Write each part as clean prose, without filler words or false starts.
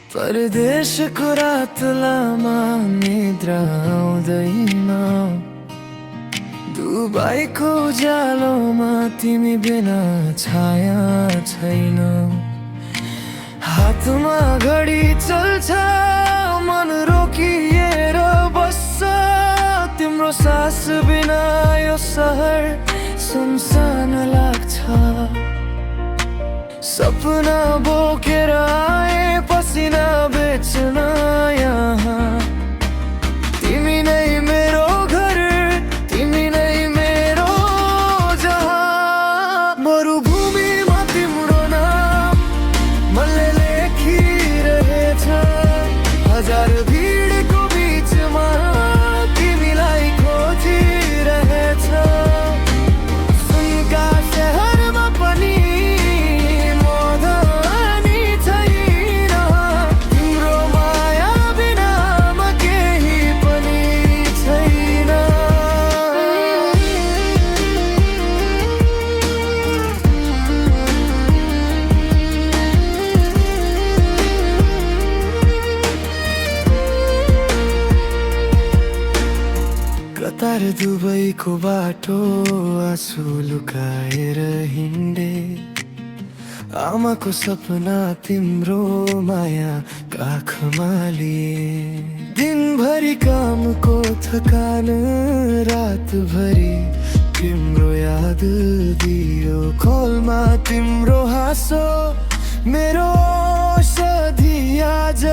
परदेशको रात लामा निद्रा आउँदैन, दुबईको उज्यालोमा तिमी बिना छाया छैन। हातमा घडी चल्छ, मन रोकिएर बस्छ, तिम्रो सास बिना यो सहर सुनसान लाग्छ। सपना बोकेर आए पसिना बेच्न यहाँ, तिमी नै मेरो घर, तिमी नै मेरो जहाँ। मरुभूमिमा तिम्रो नाम मनले लेखिरहेछ, हजार भिडको बिचमा तिमीलाई खोजिरहेछ। सुनका शहरमा पनि कतार दुबईको बाटो आँसु लुकाएर हिँडे, आमाको सपना तिम्रो माया काखमा लिए। दिनभरि कामको थकान, रातभरि तिम्रो याद दियो, खोलमा तिम्रो हाँसो मेरो औषधि आज।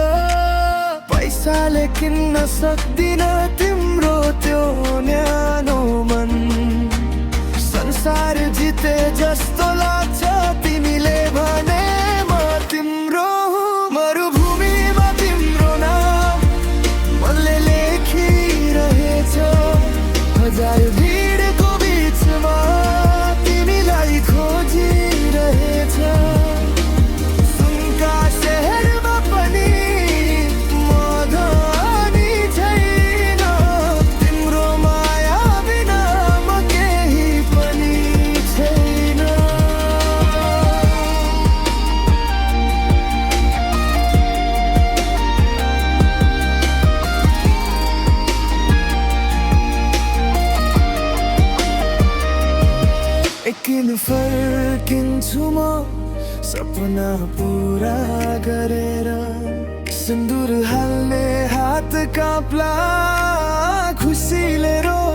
पैसाले किन्न सक्दिन तिम्रो त्यो न्यानो मन, संसार जिते जस्तो लाग्छ तिमीले भने म तिम्रो। मरुभूमिमा तिम्रो नाम मनले लेखिरहेछ, हजार भिडको बिचमा तिमीलाई खोजिरहेछ। सुनका शहरमा पनि किन फर्किन्छु म सपना पुरा गरेर, सिन्दुर हाल्ने हात काप्ला खुसीले रो